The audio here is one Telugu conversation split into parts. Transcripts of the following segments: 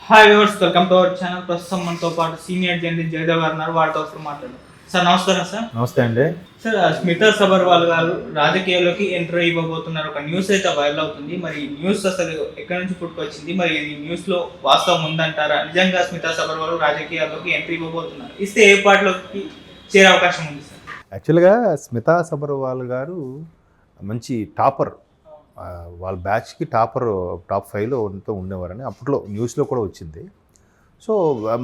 Hi viewers, welcome to our channel. ప్రస్తుతం మనతో పాటు సీనియర్ జర్నలిస్ట్ జయదేవ్ గారు ఉన్నారు. వారితో ఒకసారి మాట్లాడదాం. సార్ నమస్కారం. సార్ నమస్తే అండి. సార్, స్మితా సబర్వాల్ గారు రాజకీయాల్లోకి ఎంటర్ ఇవ్వబోతున్నారు. ఒక న్యూస్ అయితే వైరల్ అవుతుంది. మరి ఈ న్యూస్ అసలు ఎక్కడి నుంచి పుట్టుకొచ్చింది? మరి ఈ న్యూస్ లో వాస్తవం ఉందంటారా? నిజంగా స్మితా సబర్వాల్ రాజకీయాల్లోకి ఎంట్రీ ఇవ్వబోతున్నారు? ఇస్తే ఏ పార్టీలోకి చేరే అవకాశం ఉంది సార్? యాక్చువల్గా స్మితా సబర్వాల్ గారు మంచి టాపర్, వాళ్ళ బ్యాచ్కి టాప్ 5లో ఉండేవారని అప్పట్లో న్యూస్లో కూడా వచ్చింది. సో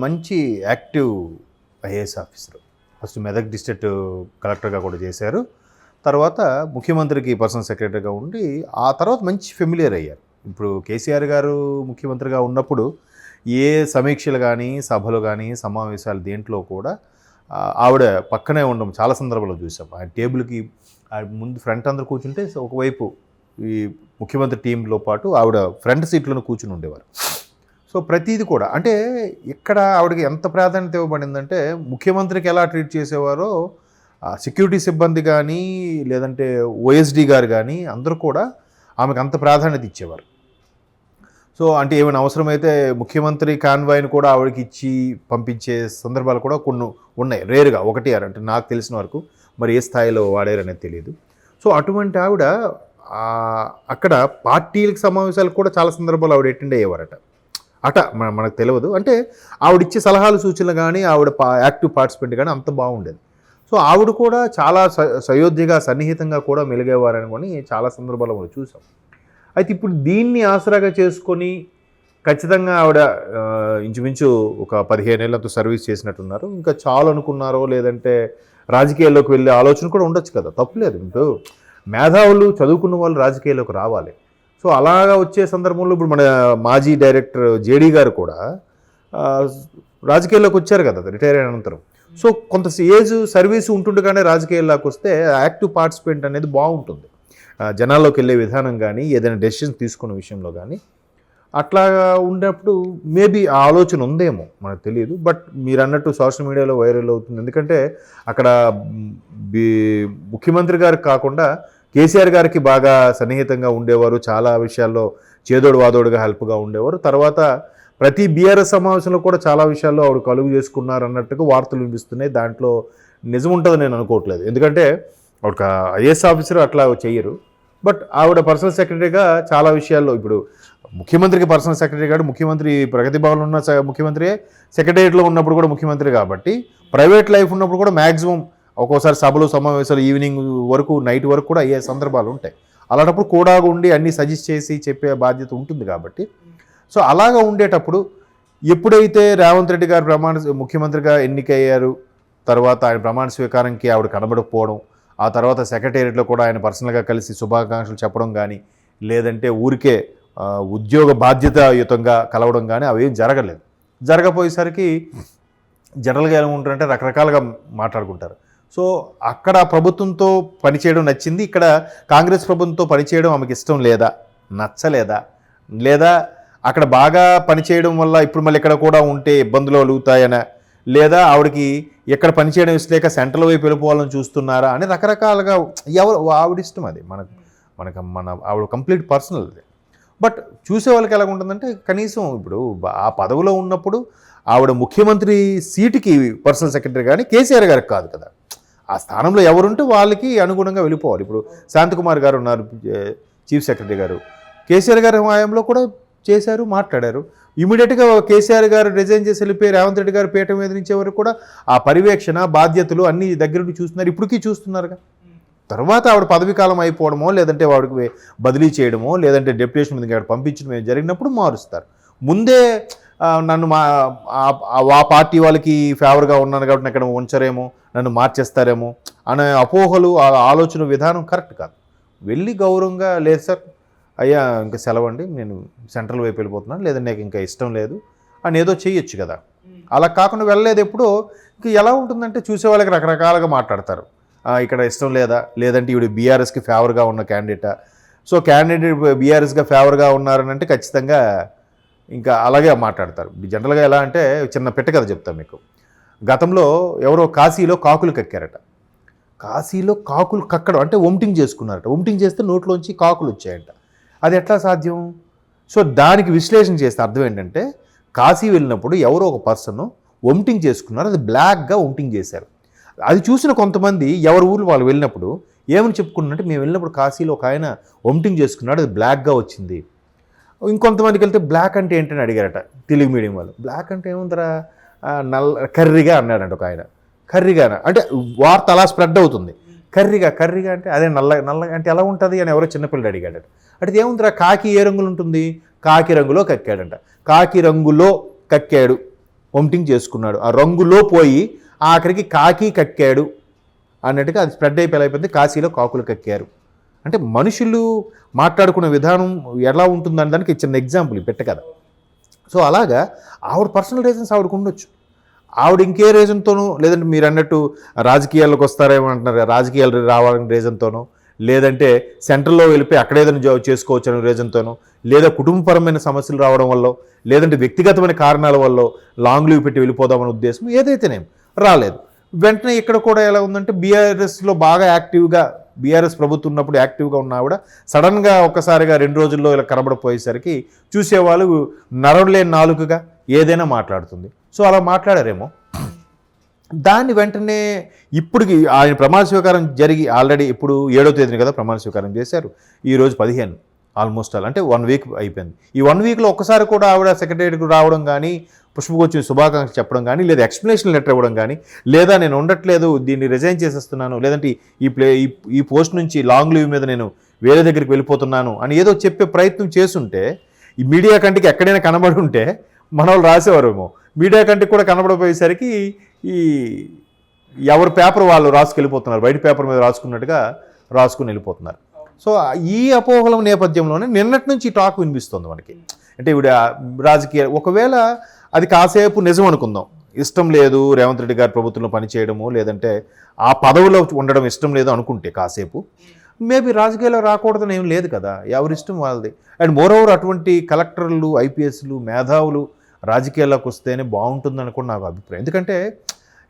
మంచి active IAS officer. First Medak district కలెక్టర్గా కూడా చేశారు. తర్వాత ముఖ్యమంత్రికి పర్సనల్ సెక్రటరీగా ఉండి ఆ తర్వాత మంచి ఫెమిలియర్ అయ్యారు. ఇప్పుడు కేసీఆర్ గారు ముఖ్యమంత్రిగా ఉన్నప్పుడు ఏ సమీక్షలు కానీ సభలు కానీ సమావేశాలు దేంట్లో కూడా ఆవిడ పక్కనే ఉండడం చాలా సందర్భాల్లో చూసాం. ఆ టేబుల్కి ముందు ఫ్రంట్ అందరు కూర్చుంటే ఒకవైపు ఈ ముఖ్యమంత్రి టీంలో పాటు ఆవిడ ఫ్రంట్ సీట్లను కూర్చుని ఉండేవారు. సో ప్రతిదీ కూడా అంటే ఇక్కడ ఆవిడకి ఎంత ప్రాధాన్యత ఇవ్వబడిందంటే ముఖ్యమంత్రికి ఎలా ట్రీట్ చేసేవారో సెక్యూరిటీ సిబ్బంది కానీ లేదంటే ఓఎస్డీ గారు కానీ అందరూ కూడా ఆమెకు అంత ప్రాధాన్యత ఇచ్చేవారు. సో అంటే ఏమైనా అవసరమైతే ముఖ్యమంత్రి కాన్వాయ్ని కూడా ఆవిడకి ఇచ్చి పంపించే సందర్భాలు కూడా కొన్ని ఉన్నాయి. రేరుగా ఒకటి అంటే నాకు తెలిసిన వరకు, మరి ఏ స్థాయిలో వాడారనేది తెలియదు. సో అటువంటి ఆవిడ అక్కడ పార్టీలకు సమావేశాలకు కూడా చాలా సందర్భాలు ఆవిడ అటెండ్ అయ్యేవారట. మనకు తెలియదు. అంటే ఆవిడిచ్చే సలహాలు సూచనలు కానీ ఆవిడ యాక్టివ్ పార్టిసిపెంట్ కానీ అంత బాగుండేది. సో ఆవిడ కూడా చాలా సయోధ్యగా సన్నిహితంగా కూడా మెలిగేవారని కొని చాలా సందర్భాలు మనం చూసాం. అయితే ఇప్పుడు దీన్ని ఆసరాగా చేసుకొని ఖచ్చితంగా ఆవిడ ఇంచుమించు ఒక 15 ఏళ్ళతో సర్వీస్ చేసినట్టున్నారు. ఇంకా చాలు అనుకున్నారో లేదంటే రాజకీయాల్లోకి వెళ్ళే ఆలోచన కూడా ఉండొచ్చు కదా, తప్పులేదు. ఇప్పుడు మేధావులు చదువుకున్న వాళ్ళు రాజకీయాల్లోకి రావాలి. సో అలాగా వచ్చే సందర్భంలో ఇప్పుడు మన మాజీ డైరెక్టర్ జేడీ గారు కూడా రాజకీయాల్లోకి వచ్చారు కదా రిటైర్ అయిన అనంతరం. సో కొంత ఏజ్ సర్వీస్ ఉంటుండగానే రాజకీయాల్లోకి వస్తే యాక్టివ్ పార్టిసిపెంట్ అనేది బాగుంటుంది. జనాల్లోకి వెళ్ళే విధానం కానీ ఏదైనా డెసిషన్స్ తీసుకునే విషయంలో కానీ అట్లా ఉన్నప్పుడు మేబీ ఆ ఆలోచన ఉందేమో, మనకు తెలియదు. బట్ మీరు అన్నట్టు సోషల్ మీడియాలో వైరల్ అవుతుంది. ఎందుకంటే అక్కడ ముఖ్యమంత్రి గారికి కాకుండా కేసీఆర్ గారికి బాగా సన్నిహితంగా ఉండేవారు. చాలా విషయాల్లో చేదోడు వాదోడుగా హెల్ప్గా ఉండేవారు. తర్వాత ప్రతి బీఆర్ఎస్ సమావేశంలో కూడా చాలా విషయాల్లో ఆవిడ కలుగు చేసుకున్నారు అన్నట్టుగా వార్తలు వినిపిస్తున్నాయి. దాంట్లో నిజం ఉంటుందని నేను అనుకోవట్లేదు. ఎందుకంటే ఒక ఐఏఎస్ ఆఫీసర్ అట్లా చెయ్యరు. బట్ ఆవిడ పర్సనల్ సెక్రటరీగా చాలా విషయాల్లో, ఇప్పుడు ముఖ్యమంత్రికి పర్సనల్ సెక్రటరీ గారు ముఖ్యమంత్రి ప్రగతి భవన్లో ఉన్న ముఖ్యమంత్రియే, సెక్రటరియట్లో ఉన్నప్పుడు కూడా ముఖ్యమంత్రి కాబట్టి ప్రైవేట్ లైఫ్ ఉన్నప్పుడు కూడా మ్యాక్సిమం ఒక్కోసారి సభలు సమావేశాలు ఈవినింగ్ వరకు నైట్ వరకు కూడా అయ్యే సందర్భాలు ఉంటాయి. అలాంటప్పుడు కూడా ఉండి అన్నీ సజెస్ట్ చేసి చెప్పే బాధ్యత ఉంటుంది కాబట్టి సో అలాగా ఉండేటప్పుడు ఎప్పుడైతే రేవంత్ రెడ్డి గారు ముఖ్యమంత్రిగా ఎన్నికయ్యారు, తర్వాత ఆయన ప్రమాణ స్వీకారానికి ఆవిడ కనబడకపోవడం, ఆ తర్వాత సెక్రటేరియట్లో కూడా ఆయన పర్సనల్గా కలిసి శుభాకాంక్షలు చెప్పడం కానీ లేదంటే ఊరికే ఉద్యోగ బాధ్యతాయుతంగా కలవడం కానీ అవేం జరగలేదు. జరగపోయేసరికి జనరల్గా ఎలా ఉంటారంటే రకరకాలుగా మాట్లాడుకుంటారు. సో అక్కడ ప్రభుత్వంతో పనిచేయడం నచ్చింది, ఇక్కడ కాంగ్రెస్ ప్రభుత్వంతో పనిచేయడం ఆమెకి ఇష్టం లేదా, నచ్చలేదా, లేదా అక్కడ బాగా పనిచేయడం వల్ల ఇప్పుడు మళ్ళీ ఇక్కడ కూడా ఉంటే ఇబ్బందులు కలుగుతాయనా, లేదా ఆవిడకి ఎక్కడ పనిచేయడం ఇష్టలేక సెంట్రల్ వైపు వెళ్ళిపోవాలని చూస్తున్నారా అని రకరకాలుగా ఆవిడ ఇష్టం. అది మన ఆవిడ కంప్లీట్ పర్సనల్. బట్ చూసే వాళ్ళకి ఎలా ఉంటుందంటే కనీసం ఇప్పుడు ఆ పదవిలో ఉన్నప్పుడు ఆవిడ ముఖ్యమంత్రి సీటుకి పర్సనల్ సెక్రటరీ కానీ కేసీఆర్ గారికి కాదు కదా, ఆ స్థానంలో ఎవరుంటే వాళ్ళకి అనుగుణంగా వెళ్ళిపోవాలి. ఇప్పుడు శాంతకుమార్ గారు ఉన్నారు చీఫ్ సెక్రటరీ గారు, కేసీఆర్ గారి హయాంలో కూడా చేశారు, మాట్లాడారు. ఇమీడియట్గా కేసీఆర్ గారు రిజైన్ చేసి వెళ్ళిపోయి రేవంత్ రెడ్డి గారు పీఠం మీద నుంచే వరకు కూడా ఆ పర్యవేక్షణ బాధ్యతలు అన్నీ దగ్గరుండి చూస్తున్నారు, ఇప్పటికీ చూస్తున్నారుగా. తర్వాత ఆవిడ పదవీ కాలం అయిపోవడమో లేదంటే వాడికి బదిలీ చేయడమో లేదంటే డెప్యుటేషన్ మీద పంపించడం జరిగినప్పుడు మారుస్తారు. ముందే నన్ను ఆ పార్టీ వాళ్ళకి ఫేవర్గా ఉన్నాను కాబట్టి ఎక్కడ ఉంచరేమో, నన్ను మార్చేస్తారేమో అనే అపోహలు, ఆ ఆలోచన విధానం కరెక్ట్ కాదు. వెళ్ళి గౌరవంగా లేదు సార్ అయ్యా ఇంకా సెలవు అండి, నేను సెంట్రల్ వైపు వెళ్ళిపోతున్నాను, లేదంటే నాకు ఇంకా ఇష్టం లేదు అని ఏదో చేయొచ్చు కదా. అలా కాకుండా వెళ్ళలేదు. ఎప్పుడో ఇంక ఎలా ఉంటుందంటే చూసే వాళ్ళకి రకరకాలుగా మాట్లాడతారు. ఇక్కడ ఇష్టం లేదా, లేదంటే ఈవిడ బీఆర్ఎస్కి ఫేవర్గా ఉన్న క్యాండిడేటా. సో క్యాండిడేట్ బీఆర్ఎస్గా ఫేవర్గా ఉన్నారనంటే ఖచ్చితంగా ఇంకా అలాగే మాట్లాడతారు. జనరల్గా ఎలా అంటే చిన్న పెట్ట కథ చెప్తాను మీకు. గతంలో ఎవరో కాశీలో కాకులు కక్కారట. కాశీలో కాకులు కక్కడం అంటే వొమిటింగ్ చేసుకున్నారట. వొమిటింగ్ చేస్తే నోట్లోంచి కాకులు వచ్చాయంట. అది ఎట్లా సాధ్యం? సో దానికి విశ్లేషణ చేస్తే అర్థం ఏంటంటే కాశీ వెళ్ళినప్పుడు ఎవరో ఒక పర్సన్ వమిటింగ్ చేసుకున్నారు, అది బ్లాక్గా వమిటింగ్ చేశారు. అది చూసిన కొంతమంది ఎవరి ఊళ్ళు వాళ్ళు వెళ్ళినప్పుడు ఏమని చెప్పుకున్నారంటే, మేము వెళ్ళినప్పుడు కాశీలో ఒక ఆయన వమిటింగ్ చేసుకున్నాడు, అది బ్లాక్గా వచ్చింది. ఇంకొంతమందికి వెళ్తే బ్లాక్ అంటే ఏంటని అడిగారట తెలుగు మీడియం వాళ్ళు. బ్లాక్ అంటే ఏముందరా, కర్రీగా అన్నాడంట ఒక ఆయన. కర్రీగానా అంటే వార్త అలా స్ప్రెడ్ అవుతుంది. కర్రీగా అంటే అదే నల్లగా అంటే ఎలా ఉంటుంది అని ఎవరో చిన్నపిల్లడు అడిగాడట. అంటే ఏముందిరా, కాకి ఏ రంగులు ఉంటుంది, కాకి రంగులో కక్కాడంట. కాకి రంగులో కక్కాడు, వమిటింగ్ చేసుకున్నాడు, ఆ రంగులో పోయి ఆఖరికి కాకి కక్కాడు అన్నట్టుగా అది స్ప్రెడ్ అయిపోయింది. కాశీలో కాకులు కక్కారు అంటే మనుషులు మాట్లాడుకునే విధానం ఎలా ఉంటుందని దానికి చిన్న ఎగ్జాంపుల్ పెట్ట కదా. సో అలాగా ఆవిడ పర్సనల్ రీజన్స్ ఆవిడకు ఉండొచ్చు. ఆవిడ ఇంకే రీజన్తోనూ, లేదంటే మీరు అన్నట్టు రాజకీయాల్లోకి వస్తారేమో అంటున్నారు, రాజకీయాలు రావాలని రీజన్తోనో, లేదంటే సెంట్రల్లో వెళ్ళిపోయి అక్కడ ఏదైనా జాబ్ చేసుకోవచ్చు అనే రీజన్తోనో, లేదా కుటుంబపరమైన సమస్యలు రావడం వల్ల, లేదంటే వ్యక్తిగతమైన కారణాల వల్ల లాంగ్ లీవ్ పెట్టి వెళ్ళిపోదామనే ఉద్దేశం ఏదైతేనేం రాలేదు. వెంటనే ఇక్కడ కూడా ఎలా ఉందంటే, బీఆర్ఎస్లో బాగా యాక్టివ్గా, బీఆర్ఎస్ ప్రభుత్వం ఉన్నప్పుడు యాక్టివ్గా ఉన్న ఆవిడ సడన్గా ఒక్కసారిగా 2 రోజుల్లో ఇలా కనబడిపోయేసరికి చూసేవాళ్ళు నరం లేని నాలుకగా ఏదైనా మాట్లాడుతుంది. సో అలా మాట్లాడారేమో. దాన్ని వెంటనే ఇప్పటికి ఆయన ప్రమాణ స్వీకారం జరిగి ఆల్రెడీ ఇప్పుడు 7వ తేదీన కదా ప్రమాణ స్వీకారం చేశారు, ఈరోజు 15 ఆల్మోస్ట్ ఆల్ అంటే 1 వీక్ అయిపోయింది. ఈ 1 వీక్లో ఒక్కసారి కూడా ఆవిడ సెక్రటరీకి రావడం కానీ, పుష్పకొచ్చి శుభాకాంక్షలు చెప్పడం కానీ, లేదా ఎక్స్ప్లెనేషన్ లెటర్ ఇవ్వడం కానీ, లేదా నేను ఉండట్లేదు దీన్ని రిజైన్ చేసేస్తున్నాను, లేదంటే ఈ పోస్ట్ నుంచి లాంగ్ లీవ్ మీద నేను వేరే దగ్గరికి వెళ్ళిపోతున్నాను అని ఏదో చెప్పే ప్రయత్నం చేస్తుంటే, ఈ మీడియా కంటికి ఎక్కడైనా కనబడి ఉంటే మన వాళ్ళు రాసేవారేమో. మీడియా కంటికి కూడా కనబడిపోయేసరికి ఈ ఎవరి పేపర్ వాళ్ళు రాసుకెళ్ళిపోతున్నారు, వైట్ పేపర్ మీద రాసుకున్నట్టుగా రాసుకుని వెళ్ళిపోతున్నారు. సో ఈ అపోహల నేపథ్యంలోనే నిన్నటి నుంచి టాక్ వినిపిస్తుంది మనకి. అంటే ఇవిడ రాజకీయ, ఒకవేళ అది కాసేపు నిజం అనుకుందాం, ఇష్టం లేదు రేవంత్ రెడ్డి గారి ప్రభుత్వంలో పనిచేయడము, లేదంటే ఆ పదవిలో ఉండడం ఇష్టం లేదు అనుకుంటే కాసేపు, మేబీ రాజకీయాల్లో రాకూడదని ఏం లేదు కదా, ఎవరిష్టం వాళ్ళది. అండ్ మోరోవర్ అటువంటి కలెక్టర్లు, ఐపీఎస్లు, మేధావులు రాజకీయాల్లోకి వస్తేనే బాగుంటుందని కూడా నాకు అభిప్రాయం. ఎందుకంటే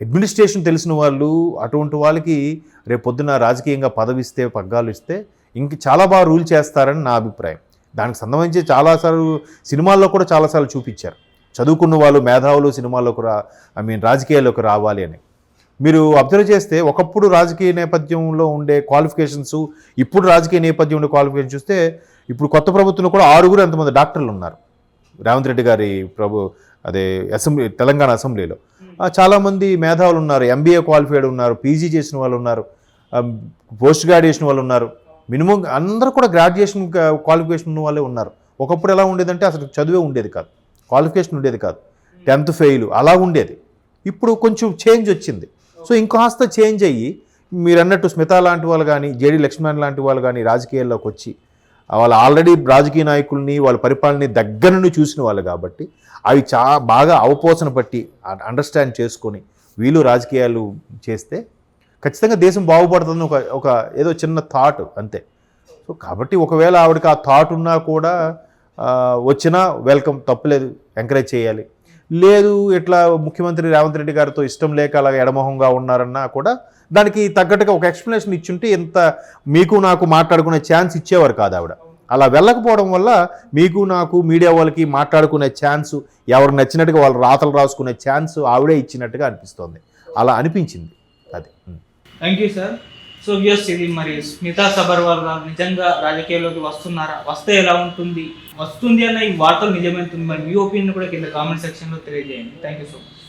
అడ్మినిస్ట్రేషన్ తెలిసిన వాళ్ళు, అటువంటి వాళ్ళకి రేపు పొద్దున రాజకీయంగా పదవి ఇస్తే, పగ్గాలు ఇస్తే ఇంక చాలా బాగా రూల్ చేస్తారని నా అభిప్రాయం. దానికి సంబంధించి చాలాసార్లు సినిమాల్లో కూడా చాలాసార్లు చూపించారు, చదువుకున్న వాళ్ళు మేధావులు సినిమాల్లోకి రాజకీయాల్లోకి రావాలి అని. మీరు అబ్జర్వ్ చేస్తే ఒకప్పుడు రాజకీయ నేపథ్యంలో ఉండే క్వాలిఫికేషన్స్, ఇప్పుడు రాజకీయ నేపథ్యం ఉండే క్వాలిఫికేషన్ చూస్తే, ఇప్పుడు కొత్త ప్రభుత్వంలో కూడా 6 ఎంతమంది డాక్టర్లు ఉన్నారు రేవంత్ రెడ్డి గారి అసెంబ్లీ, తెలంగాణ అసెంబ్లీలో. చాలామంది మేధావులు ఉన్నారు, ఎంబీఏ క్వాలిఫైడ్ ఉన్నారు, పీజీ చేసిన వాళ్ళు ఉన్నారు, పోస్ట్ గ్రాడ్యుయేషన్ వాళ్ళు ఉన్నారు, మినిమం అందరూ కూడా గ్రాడ్యుయేషన్ క్వాలిఫికేషన్ ఉన్న వాళ్ళే ఉన్నారు. ఒకప్పుడు ఎలా ఉండేదంటే అసలు చదువే ఉండేది కాదు, క్వాలిఫికేషన్ ఉండేది కాదు, 10th ఫెయిల్ అలా ఉండేది. ఇప్పుడు కొంచెం చేంజ్ వచ్చింది. సో ఇంకాస్త చేంజ్ అయ్యి మీరు అన్నట్టు స్మిత లాంటి వాళ్ళు కానీ, జేడీ లక్ష్మణ్ లాంటి వాళ్ళు కానీ రాజకీయాల్లోకి వచ్చి వాళ్ళు ఆల్రెడీ రాజకీయ నాయకుల్ని, వాళ్ళ పరిపాలనని దగ్గర నుండి చూసిన వాళ్ళు కాబట్టి అవి బాగా అవపోసన పట్టి అండర్స్టాండ్ చేసుకొని వీళ్ళు రాజకీయాలు చేస్తే ఖచ్చితంగా దేశం బాగుపడుతుంది ఒక ఏదో చిన్న థాట్ అంతే. సో కాబట్టి ఒకవేళ ఆవిడకి ఆ థాట్ ఉన్నా కూడా వచ్చినా వెల్కమ్, తప్పులేదు, ఎంకరేజ్ చేయాలి. లేదు ఇట్లా ముఖ్యమంత్రి రేవంత్ రెడ్డి గారితో ఇష్టం లేక అలాగ ఎడమొహంగా ఉన్నారన్నా కూడా దానికి తగ్గట్టుగా ఒక ఎక్స్ప్లెనేషన్ ఇచ్చుంటే ఇంత మీకు నాకు మాట్లాడుకునే ఛాన్స్ ఇచ్చేవారు కాదు ఆవిడ. అలా వెళ్ళకపోవడం వల్ల మీకు నాకు మీడియా వాళ్ళకి మాట్లాడుకునే ఛాన్స్, ఎవరు నచ్చినట్టుగా వాళ్ళు రాతలు రాసుకునే ఛాన్స్ ఆవిడే ఇచ్చినట్టుగా అనిపిస్తోంది. అలా అనిపించింది అది. Thank you sir. So views, ఇది మరి స్మితా సబర్వాల్ గారు నిజంగా రాజకీయాల్లోకి వస్తున్నారా, వస్తే ఎలా ఉంటుంది, వస్తుంది అన్న ఈ వార్తలు నిజమవుతుంది మరి మీ ఒపీనియన్ కూడా కింద కామెంట్ సెక్షన్లో తెలియజేయండి. Thank you so much.